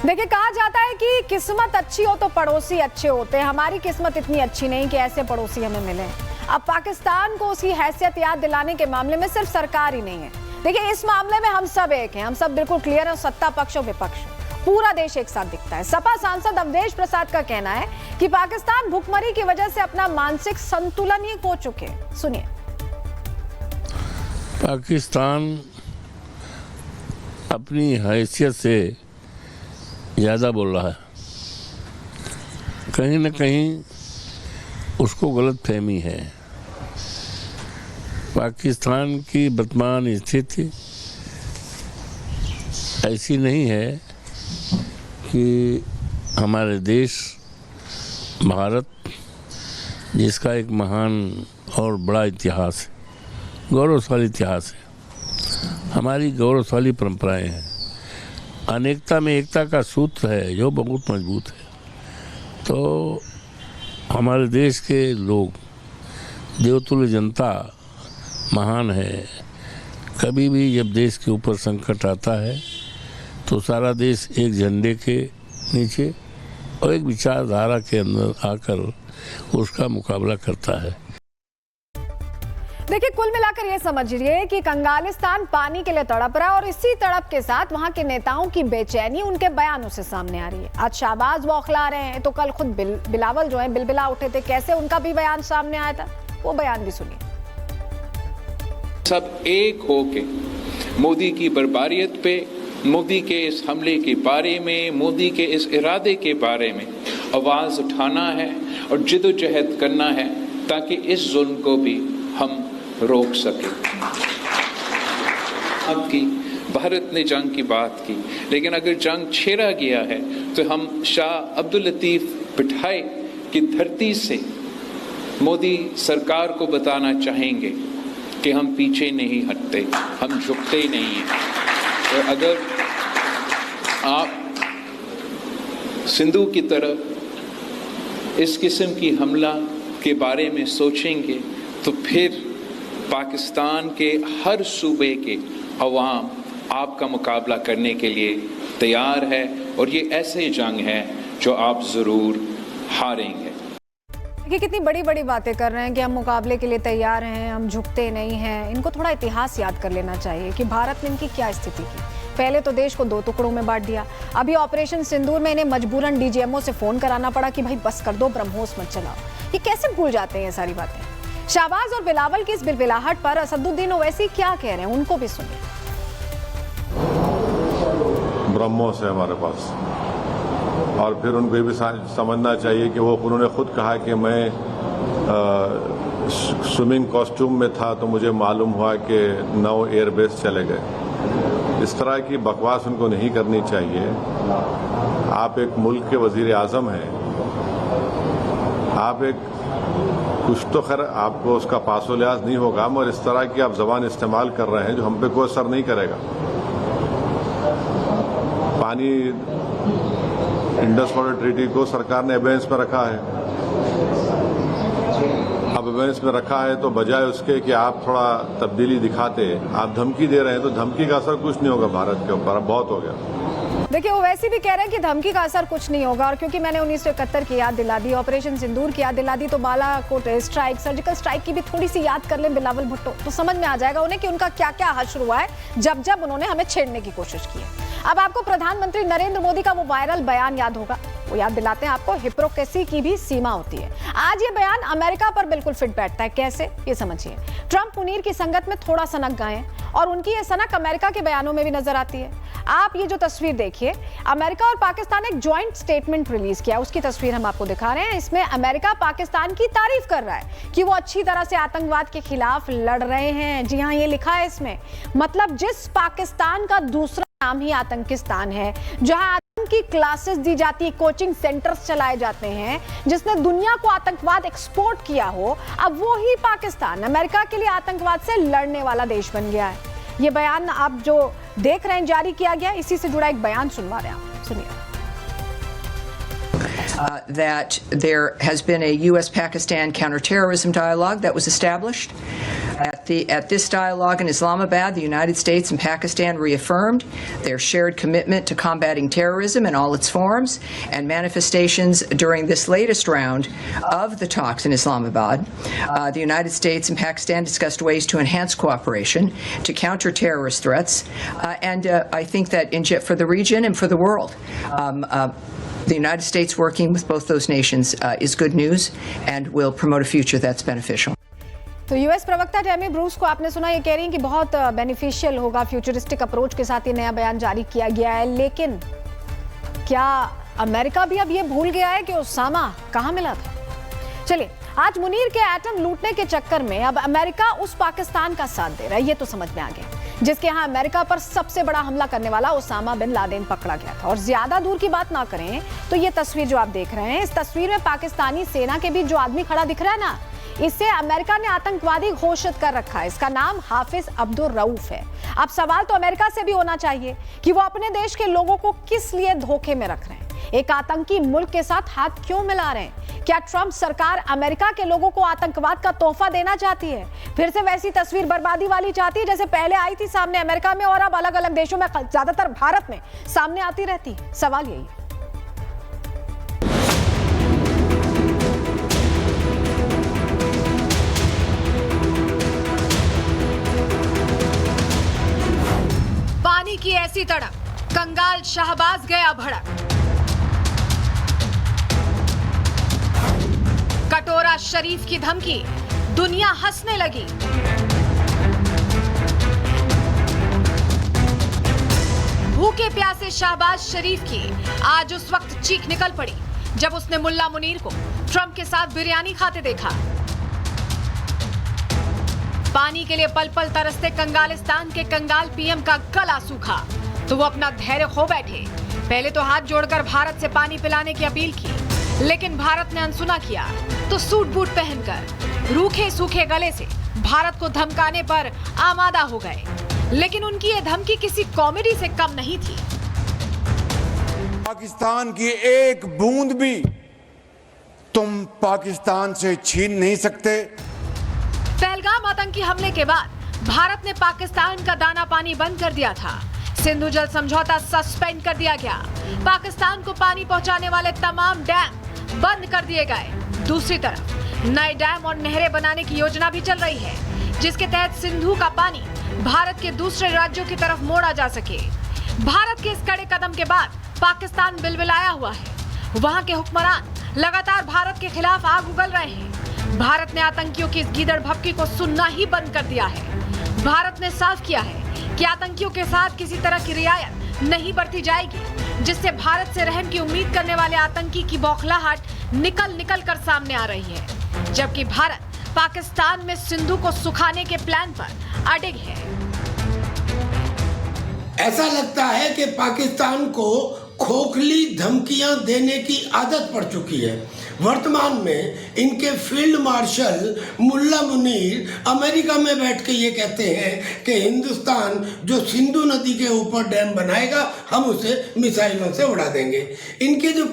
देखिए, कहा जाता है कि किस्मत अच्छी हो तो पड़ोसी अच्छे होते हैं। हमारी किस्मत इतनी अच्छी नहीं कि ऐसे पड़ोसी हमें मिले। अब पाकिस्तान को उसकी हैसियत याद दिलाने के मामले में सिर्फ सरकार ही नहीं है। देखिए, इस मामले में हम सब एक हैं, हम सब बिल्कुल क्लियर है। सत्ता पक्ष और विपक्ष, पूरा देश एक साथ दिखता है। सपा सांसद अवधेश प्रसाद का कहना है कि पाकिस्तान भुखमरी की वजह से अपना मानसिक संतुलन ही खो चुके हैं। सुनिए। पाकिस्तान अपनी हैसियत से ज़्यादा बोल रहा है। कहीं न कहीं उसको गलत फहमी है। पाकिस्तान की वर्तमान स्थिति ऐसी नहीं है कि हमारे देश भारत, जिसका एक महान और बड़ा इतिहास है, गौरवशाली इतिहास है, हमारी गौरवशाली परंपराएं हैं, अनेकता में एकता का सूत्र है जो बहुत मजबूत है। तो हमारे देश के लोग, देवतुल्य जनता महान है। कभी भी जब देश के ऊपर संकट आता है तो सारा देश एक झंडे के नीचे और एक विचारधारा के अंदर आकर उसका मुकाबला करता है। देखिए, कुल मिलाकर ये समझिए कि कंगालिस्तान पानी के लिए तड़प रहा है और इसी तड़प के साथ वहां के नेताओं की बेचैनी उनके बयानों से सामने आ रही है। आज शाहबाज बौखला रहे हैं तो कल खुद बिलावल जो है बिलबिला उठे थे। कैसे उनका भी बयान सामने आया था, वो बयान भी सुनिए। सब एक होके मोदी की बर्बारियत पे, मोदी के इस हमले के बारे में, मोदी के इस इरादे के बारे में आवाज उठाना है और जिद्दोजहद करना है ताकि इस जुल्म को भी हम रोक सके। अब की भारत ने जंग की बात की, लेकिन अगर जंग छेड़ा गया है तो हम शाह अब्दुल लतीफ बिठाई की धरती से मोदी सरकार को बताना चाहेंगे कि हम पीछे नहीं हटते, हम झुकते नहीं हैं। और अगर आप सिंधु की तरह इस किस्म की हमला के बारे में सोचेंगे तो फिर पाकिस्तान के हर सूबे के अवाम आपका मुकाबला करने के लिए तैयार है और ये ऐसे जंग है जो आप जरूर हारेंगे। देखिए, कितनी बड़ी बड़ी बातें कर रहे हैं कि हम मुकाबले के लिए तैयार हैं, हम झुकते नहीं हैं। इनको थोड़ा इतिहास याद कर लेना चाहिए कि भारत ने इनकी क्या स्थिति की। पहले तो देश को 2 टुकड़ों में बांट दिया। अभी ऑपरेशन सिंदूर में इन्हें मजबूरन डीजीएमओ से फोन कराना पड़ा कि भाई बस कर दो, ब्रह्मोस मत चलाओ। ये कैसे भूल जाते हैं ये सारी बातें। शाहबाज और बिलावल की इस बिलबिलाहट पर असदुद्दीन ओवैसी क्या कह रहे हैं, उनको भी सुनिए। ब्रह्मोस है हमारे पास, और फिर उनको ये भी समझना चाहिए कि उन्होंने खुद कहा कि मैं स्विमिंग कॉस्ट्यूम में था तो मुझे मालूम हुआ कि 9 एयरबेस चले गए। इस तरह की बकवास उनको नहीं करनी चाहिए। आप एक मुल्क के वजीर आजम हैं, आप एक कुछ तो खैर आपको उसका पासो लिहाज नहीं होगा, मगर इस तरह की आप जबान इस्तेमाल कर रहे हैं जो हम पे कोई असर नहीं करेगा। पानी इंडस वाटर ट्रीटी को सरकार ने एबेंस में रखा है। अब एबेंस में रखा है तो बजाय उसके कि आप थोड़ा तब्दीली दिखाते, आप धमकी दे रहे हैं, तो धमकी का असर कुछ नहीं होगा भारत के ऊपर। अब बहुत हो गया। देखिए, ओवैसी भी कह रहे हैं कि धमकी का असर कुछ नहीं होगा। और क्योंकि मैंने 1971 की याद दिला दी, ऑपरेशन सिंदूर की याद दिला दी, तो बालाकोट स्ट्राइक, सर्जिकल स्ट्राइक की भी थोड़ी सी याद कर लें बिलावल भुट्टो, तो समझ में आ जाएगा उन्हें कि उनका क्या क्या हश्र हुआ है जब जब उन्होंने हमें छेड़ने की कोशिश की है। अब आपको प्रधानमंत्री नरेंद्र मोदी का वो वायरल बयान याद होगा, वो याद दिलाते हैं आपको। हिप्रोक्रेसी की भी सीमा होती है। आज ये बयान अमेरिका पर बिल्कुल फिट बैठता है। कैसे, ये समझिए। ट्रंप मुनीर की संगत में थोड़ा सनक गए हैं और उनकी ये सनक अमेरिका के बयानों में भी नजर आती है। आप ये जो तस्वीर देखिए, अमेरिका और पाकिस्तान एक जॉइंट स्टेटमेंट रिलीज किया, उसकी तस्वीर हम आपको दिखा रहे हैं। इसमें अमेरिका पाकिस्तान की तारीफ कर रहा है कि वो अच्छी तरह से आतंकवाद के खिलाफ लड़ रहे हैं। जी हाँ, ये लिखा है इसमें। मतलब जिस पाकिस्तान का दूसरा नाम ही आतंकिस्तान है, जहां आतंक की क्लासेस दी जाती है, कोचिंग सेंटर्स चलाए जाते हैं, जिसने दुनिया को आतंकवाद एक्सपोर्ट किया हो, अब वो ही पाकिस्तान अमेरिका के लिए आतंकवाद से लड़ने वाला देश बन गया है। ये बयान आप जो देख रहे हैं जारी किया गया, इसी से जुड़ा एक बयान सुनवा रहे हैं आप, सुनिए। That there has been a U.S.-Pakistan counterterrorism dialogue that was established. At this dialogue in Islamabad, the United States and Pakistan reaffirmed their shared commitment to combating terrorism in all its forms and manifestations during this latest round of the talks in Islamabad. The United States and Pakistan discussed ways to enhance cooperation to counter terrorist threats, and I think that for the region and for the world, the United States working with both those nations is good news and will promote a future that's beneficial. तो US प्रवक्ता Temi Bruce को आपने सुना, ये कह रही हैं कि बहुत बेनिफिशियल होगा, फ्यूचरिस्टिक अप्रोच के साथ ये नया बयान जारी किया गया है। लेकिन क्या अमेरिका भी अब ये भूल गया है कि ओसामा कहां मिला था? चलिए, आज मुनीर के एटम लूटने के चक्कर में अब अमेरिका उस पाकिस्तान का साथ दे रहा है, ये तो समझ में आ गया, जिसके यहां अमेरिका पर सबसे बड़ा हमला करने वाला ओसामा बिन लादेन पकड़ा गया था। और ज्यादा दूर की बात ना करें तो ये तस्वीर जो आप देख रहे हैं, इस तस्वीर में पाकिस्तानी सेना के बीच जो आदमी खड़ा दिख रहा है ना, इसे अमेरिका ने आतंकवादी घोषित कर रखा है। इसका नाम हाफिज अब्दुल रऊफ है। अब सवाल तो अमेरिका से भी होना चाहिए कि वो अपने देश के लोगों को किस लिए धोखे में रख रहे हैं, एक आतंकी मुल्क के साथ हाथ क्यों मिला रहे हैं? क्या ट्रंप सरकार अमेरिका के लोगों को आतंकवाद का तोहफा देना चाहती है? फिर से वैसी तस्वीर बर्बादी वाली चाहती है जैसे पहले आई थी सामने अमेरिका में और अब अलग अलग देशों में, ज्यादातर भारत में सामने आती रहती? सवाल यही है। पानी की ऐसी तड़प, कंगाल शाहबाज गया भड़क। कटोरा शरीफ की धमकी, दुनिया हंसने लगी। भूखे प्यासे शाहबाज शरीफ की आज उस वक्त चीख निकल पड़ी जब उसने मुल्ला मुनीर को ट्रंप के साथ बिरयानी खाते देखा। पानी के लिए पल पल तरसते कंगालिस्तान के कंगाल पीएम का गला सूखा तो वो अपना धैर्य खो बैठे। पहले तो हाथ जोड़कर भारत से पानी पिलाने की अपील की, लेकिन भारत ने अनसुना किया तो सूट बूट पहनकर रूखे सूखे गले से भारत को धमकाने पर आमादा हो गए। लेकिन उनकी ये धमकी किसी कॉमेडी से कम नहीं थी। पाकिस्तान की एक बूंद भी तुम पाकिस्तान से छीन नहीं सकते। पहलगाम आतंकी हमले के बाद भारत ने पाकिस्तान का दाना पानी बंद कर दिया था। सिंधु जल समझौता सस्पेंड कर दिया गया। पाकिस्तान को पानी पहुंचाने वाले तमाम डैम बंद कर दिए गए। दूसरी तरफ नए डैम और नहरें बनाने की योजना भी चल रही है, जिसके तहत सिंधु का पानी भारत के दूसरे राज्यों की तरफ मोड़ा जा सके। भारत के इस कड़े कदम के बाद पाकिस्तान बिलबिलाया हुआ है। वहां के हुक्मरान लगातार भारत के खिलाफ आग उगल रहे हैं। भारत ने आतंकियों की इस गीदड़ भभकी को सुनना ही बंद कर दिया है। भारत ने साफ किया है कि आतंकियों के साथ किसी तरह की रियायत नहीं बरती जाएगी, जिससे भारत से रहम की उम्मीद करने वाले आतंकी की बौखलाहट निकल कर सामने आ रही है। जबकि भारत पाकिस्तान में सिंधु को सुखाने के प्लान पर अडिग है। ऐसा लगता है कि पाकिस्तान को खोखली धमकियां देने की आदत पड़ चुकी है। वर्तमान में इनके फील्ड मार्शल मुल्ला मुनीर अमेरिका में बैठ के ये कहते हैं कि हिंदुस्तान जो सिंधु नदी के ऊपर डैम बनाएगा हम उसे मिसाइलों से उड़ा देंगे। इनके जो